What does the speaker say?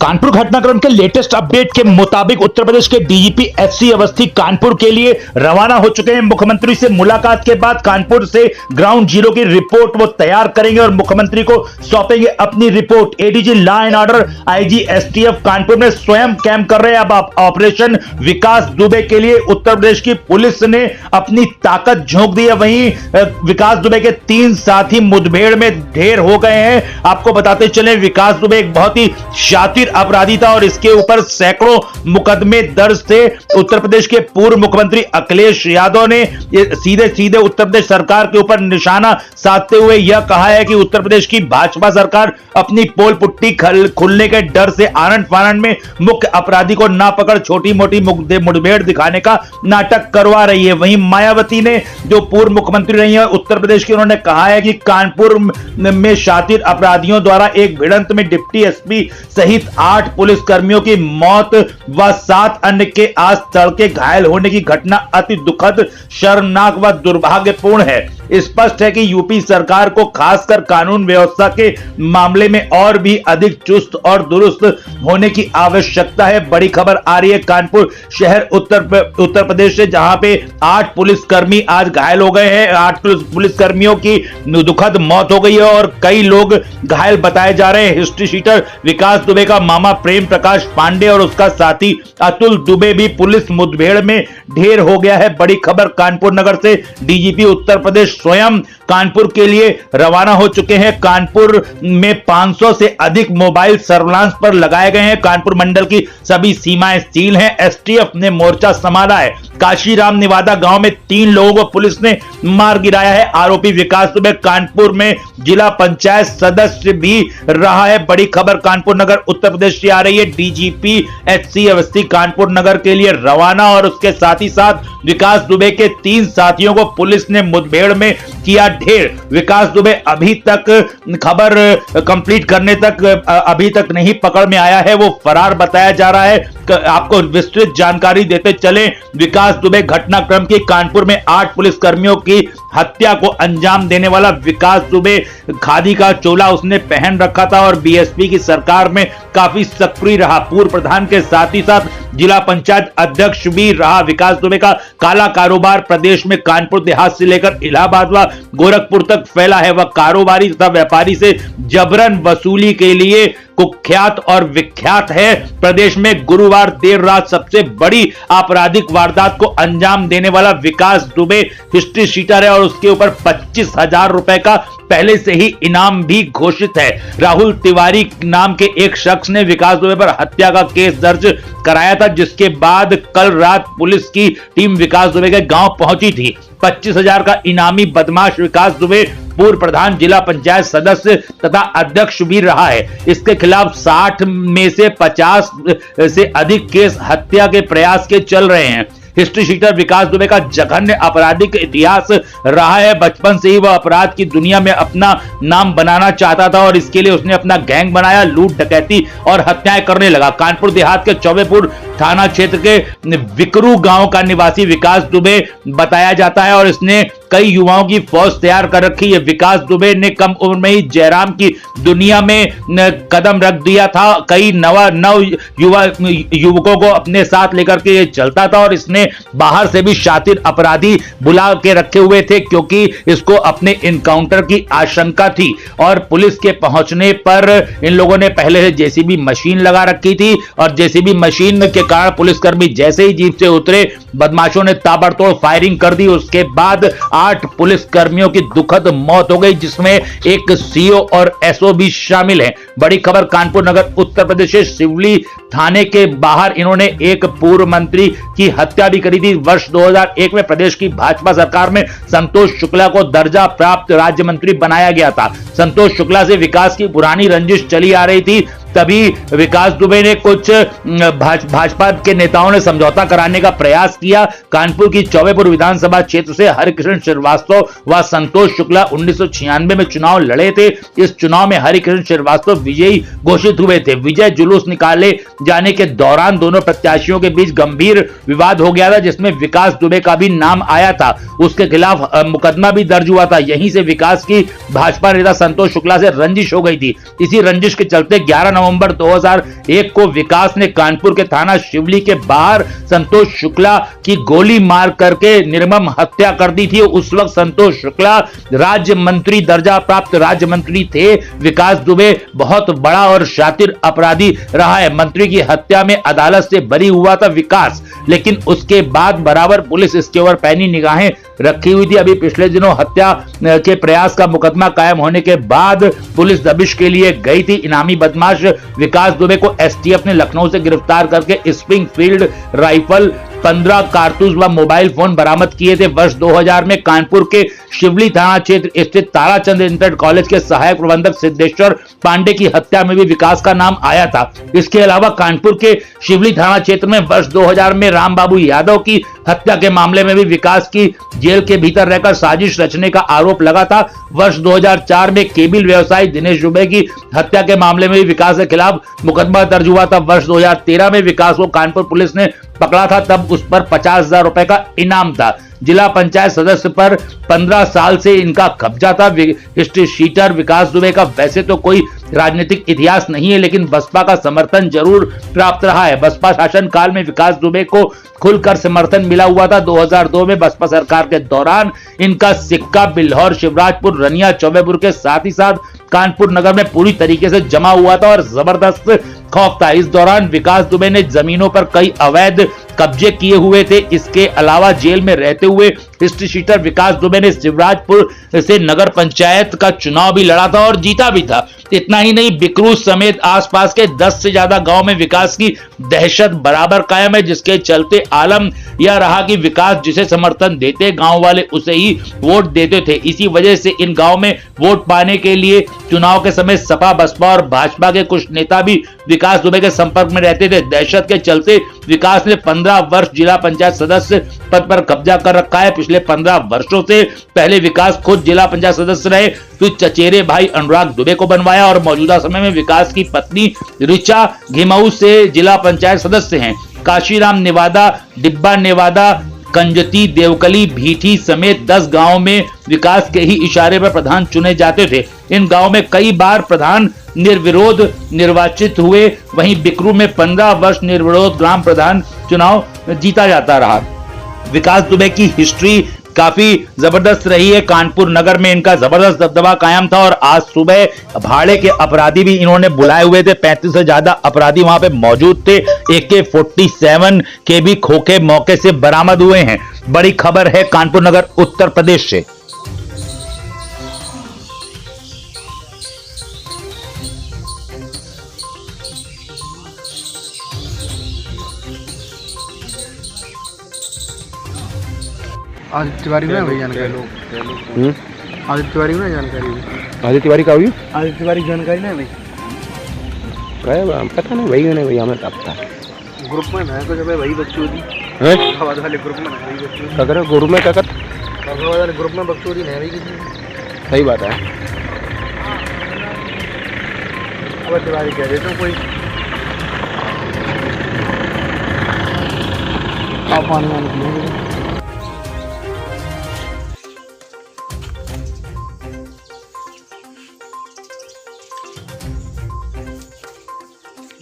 कानपुर घटनाक्रम के latest update के मुताबिक उत्तर प्रदेश के डीजीपी एससी अवस्थी कानपुर के लिए रवाना हो चुके हैं। मुख्यमंत्री से मुलाकात के बाद कानपुर से ग्राउंड जीरो की रिपोर्ट वो तैयार करेंगे और मुख्यमंत्री को सौंपेंगे अपनी report. ADG law and order IG STF Kanpur में स्वयं कैंप कर रहे हैं। अब ऑपरेशन विकास दुबे के लिए उत्तर प्रदेश की पुलिस ने अपनी ताकत झोंक दी है। वहीं विकास दुबे के 3 साथी मुठभेड़ में ढेर हो गए हैं। आपको बताते चले, विकास दुबे एक बहुत ही शातिर अपराधी था और इसके ऊपर सैकड़ों मुकदमे दर्ज थे। उत्तर प्रदेश के पूर्व मुख्यमंत्री अखिलेश यादव ने सीधे सीधे उत्तर प्रदेश सरकार के ऊपर निशाना साधते हुए यह कहा है कि उत्तर प्रदेश की भाजपा सरकार अपनी पोल पुट्टी खुलने के डर से आनंद फानंद में मुख्य अपराधी को ना पकड़ छोटी मोटी मुठभेड़ दिखाने का नाटक करवा रही है। वहीं मायावती ने, जो पूर्व मुख्यमंत्री रही है उत्तर प्रदेश की, उन्होंने कहा है कि कानपुर में शातिर अपराधियों द्वारा एक भिड़ंत में डिप्टी एसपी सहित 8 पुलिस कर्मियों की मौत व 7 अन्य के आज तड़के घायल होने की घटना अति दुखद, शर्मनाक व दुर्भाग्यपूर्ण है। स्पष्ट है कि यूपी सरकार को खासकर कानून व्यवस्था के मामले में और भी अधिक चुस्त और दुरुस्त होने की आवश्यकता है। बड़ी खबर आ रही है कानपुर शहर उत्तर प्रदेश से, जहां पे 8 पुलिसकर्मी आज घायल हो गए हैं। 8 पुलिसकर्मियों की दुखद मौत हो गई है और कई लोग घायल बताए जा रहे हैं। हिस्ट्री शीटर विकास दुबे का मामा प्रेम प्रकाश पांडे और उसका साथी अतुल दुबे भी पुलिस मुठभेड़ में ढेर हो गया है। बड़ी खबर कानपुर नगर से, डीजीपी उत्तर प्रदेश स्वयं कानपुर के लिए रवाना हो चुके हैं। कानपुर में 500 से अधिक मोबाइल सर्विलांस पर लगाए गए हैं। कानपुर मंडल की सभी सीमाएं सील हैं। एसटीएफ ने मोर्चा संभाला है। काशीराम निवादा गांव में 3 लोगों को पुलिस ने मार गिराया है। आरोपी विकास दुबे कानपुर में जिला पंचायत सदस्य भी रहा है। बड़ी खबर कानपुर नगर उत्तर प्रदेश से आ रही है। डीजीपी एससी अवस्थी कानपुर नगर के लिए रवाना और उसके साथ ही साथ विकास दुबे के 3 साथियों को पुलिस ने मुठभेड़ में किया ढेर। विकास दुबे अभी तक खबर कंप्लीट करने तक अभी तक नहीं पकड़ में आया है, वो फरार बताया जा रहा है। आपको विस्तृत जानकारी देते चले, विकास दुबे घटनाक्रम की कानपुर में 8 पुलिसकर्मियों की हत्या को अंजाम देने वाला विकास दुबे खादी का चोला उसने पहन रखा था और बीएसपी की सरकार में काफी सक्रिय रहा। पूर्व प्रधान के साथ ही साथ जिला पंचायत अध्यक्ष भी रहा। विकास दुबे का काला कारोबार प्रदेश में कानपुर देहात से लेकर इलाहाबाद व गोरखपुर तक फैला है। वह कारोबारी तथा व्यापारी से जबरन वसूली के लिए कुख्यात और विख्यात है। प्रदेश में गुरुवार देर रात सबसे बड़ी आपराधिक वारदात को अंजाम देने वाला विकास दुबे हिस्ट्री शीटर है और उसके ऊपर 25,000 रुपए का पहले से ही इनाम भी घोषित है। राहुल तिवारी नाम के एक शख्स ने विकास दुबे पर हत्या का केस दर्ज कराया था, जिसके बाद कल रात पुलिस की टीम विकास दुबे के गांव पहुंची थी। 25,000 का इनामी बदमाश विकास दुबे पूर्व प्रधान, जिला पंचायत सदस्य तथा अध्यक्ष भी रहा है। इसके खिलाफ 60 में से 50 से अधिक केस हत्या के प्रयास के चल रहे हैं। हिस्ट्री शीटर विकास दुबे का जघन्य आपराधिक इतिहास रहा है। बचपन से ही वह अपराध की दुनिया में अपना नाम बनाना चाहता था और इसके लिए उसने अपना गैंग बनाया, लूट डकैती और हत्याएं करने लगा। कानपुर देहात के चौबेपुर थाना क्षेत्र के विकरू गांव का निवासी विकास दुबे बताया जाता है और इसने कई युवाओं की फौज तैयार कर रखी है। विकास दुबे ने कम उम्र में ही जयराम की दुनिया में कदम रख दिया था। कई नव युवकों को अपने साथ लेकर के ये चलता था और इसने बाहर से भी शातिर अपराधी बुला के रखे हुए थे, क्योंकि इसको अपने इनकाउंटर की आशंका थी। और पुलिस के पहुंचने पर इन लोगों ने पहले से जेसीबी मशीन लगा रखी थी और जेसीबी मशीन के कारण पुलिसकर्मी जैसे ही जीप से उतरे, बदमाशों ने ताबड़तोड़ फायरिंग कर दी। उसके बाद 8 पुलिसकर्मियों की दुखद मौत हो गई, जिसमें एक सीओ और एसओ भी शामिल हैं। बड़ी खबर कानपुर नगर उत्तर प्रदेश के सिवली थाने के बाहर इन्होंने एक पूर्व मंत्री की हत्या भी करी थी। वर्ष 2001 में प्रदेश की भाजपा सरकार में संतोष शुक्ला को दर्जा प्राप्त राज्य मंत्री बनाया गया था। संतोष शुक्ला से विकास की पुरानी रंजिश चली आ रही थी। तभी विकास दुबे ने कुछ भाजपा के नेताओं ने समझौता कराने का प्रयास किया। कानपुर की चौबेपुर विधानसभा क्षेत्र से हरिकृष्ण श्रीवास्तव व संतोष शुक्ला 1996 में चुनाव लड़े थे। इस चुनाव में हरिकृष्ण श्रीवास्तव विजयी घोषित हुए थे। विजय जुलूस निकाले जाने के दौरान दोनों प्रत्याशियों के बीच गंभीर विवाद हो गया था, जिसमें विकास दुबे का भी नाम आया था। उसके खिलाफ मुकदमा भी दर्ज हुआ था। यहीं से विकास की भाजपा नेता संतोष शुक्ला से रंजिश हो गई थी। इसी रंजिश के चलते 11 नवंबर 2001 को विकास ने कानपुर के थाना शिवली के बाहर संतोष शुक्ला की गोली मार करके निर्मम हत्या कर दी थी। उस वक्त संतोष शुक्ला राज्य मंत्री दर्जा प्राप्त राज्य मंत्री थे। विकास दुबे बहुत बड़ा और शातिर अपराधी रहा है। मंत्री की हत्या में अदालत से बरी हुआ था विकास, लेकिन उसके बाद बराबर पुलिस इसके ऊपर पैनी निगाहें रखी हुई थी। अभी पिछले दिनों हत्या के प्रयास का मुकदमा कायम होने के बाद पुलिस दबिश के लिए गई थी। इनामी बदमाश विकास दुबे को एसटीएफ ने लखनऊ से गिरफ्तार करके स्प्रिंगफील्ड राइफल 15 कारतूस व मोबाइल फोन बरामद किए थे। वर्ष 2000 में कानपुर के शिवली थाना क्षेत्र स्थित ताराचंद इंटर कॉलेज के सहायक प्रबंधक सिद्धेश्वर पांडे की हत्या में भी विकास का नाम आया था। इसके अलावा कानपुर के शिवली थाना क्षेत्र में वर्ष 2000 में रामबाबू यादव की हत्या के मामले में भी विकास की जेल के भीतर रहकर साजिश रचने का आरोप लगा था। वर्ष 2004 में केबिल व्यवसायी दिनेश दुबे की हत्या के मामले में भी विकास के खिलाफ मुकदमा दर्ज हुआ था। वर्ष 2013 में विकास को कानपुर पुलिस ने पकड़ा था, तब उस पर 50,000 रुपए का इनाम था। जिला पंचायत सदस्य पर 15 साल से इनका कब्जा था। हिस्ट्री शीटर विकास दुबे का वैसे तो कोई राजनीतिक इतिहास नहीं है, लेकिन बसपा का समर्थन जरूर प्राप्त रहा है। बसपा शासन काल में विकास दुबे को खुलकर समर्थन मिला हुआ था। 2002 में बसपा सरकार के दौरान इनका सिक्का बिल्हौर, शिवराजपुर, रनिया, चौबेपुर के साथ ही साथ कानपुर नगर में पूरी तरीके से जमा हुआ था और जबरदस्त खौफ था। इस दौरान विकास दुबे ने जमीनों पर कई अवैध कब्जे किए हुए थे। इसके अलावा जेल में रहते हुए हिस्ट्री शीटर विकास दुबे ने शिवराजपुर से नगर पंचायत का चुनाव भी लड़ा था और जीता भी था। इतना ही नहीं, बिकरू समेत आसपास के 10 से ज्यादा गांव में विकास की दहशत बराबर कायम है, जिसके चलते आलम यह रहा कि विकास जिसे समर्थन देते गांव वाले उसे ही वोट देते थे। इसी वजह से इन गांव में वोट पाने के लिए चुनाव के समय सपा, बसपा और भाजपा के कुछ नेता भी विकास दुबे के संपर्क में रहते थे। दहशत के चलते विकास ने 15 वर्ष जिला पंचायत सदस्य पद पर कब्जा कर रखा है। पिछले 15 वर्षों से पहले विकास खुद जिला पंचायत सदस्य रहे, फिर चचेरे भाई अनुराग दुबे को बनवाया और मौजूदा समय में विकास की पत्नी ऋचा घिमऊ से जिला पंचायत सदस्य हैं। काशीराम नेवादा, डिब्बा नेवादा, कंजती, देवकली, भीठी समेत 10 गांव में विकास के ही इशारे पर प्रधान चुने जाते थे। इन गांव में कई बार प्रधान निर्विरोध निर्वाचित हुए। वहीं बिकरू में 15 वर्ष निर्विरोध ग्राम प्रधान चुनाव जीता जाता रहा। विकास दुबे की हिस्ट्री काफी जबरदस्त रही है। कानपुर नगर में इनका जबरदस्त दबदबा कायम था और आज सुबह भाड़े के अपराधी भी इन्होंने बुलाए हुए थे। 35 से ज्यादा अपराधी वहां पे मौजूद थे। AK-47 के भी खोखे मौके से बरामद हुए हैं। बड़ी खबर है कानपुर नगर उत्तर प्रदेश से। आदित्य तिवारी में भाई जानकारी आदित्य तिवारी में जानकारी आदित्य तिवारी का हुई आदित्य तिवारी जानकारी नहीं भाई क्या पता नहीं भाई नहीं भैया हमें पता ग्रुप में है कुछ भाई बकचोदी हैं खवाद वाले ग्रुप में है भाई बकचोदी क्या करे ग्रुप में क्या कर खवाद वाले ग्रुप में बकचोदी नहीं भाई किसी सही बात है। अब तिवारी कह देते कोई आप पानी वानी पिए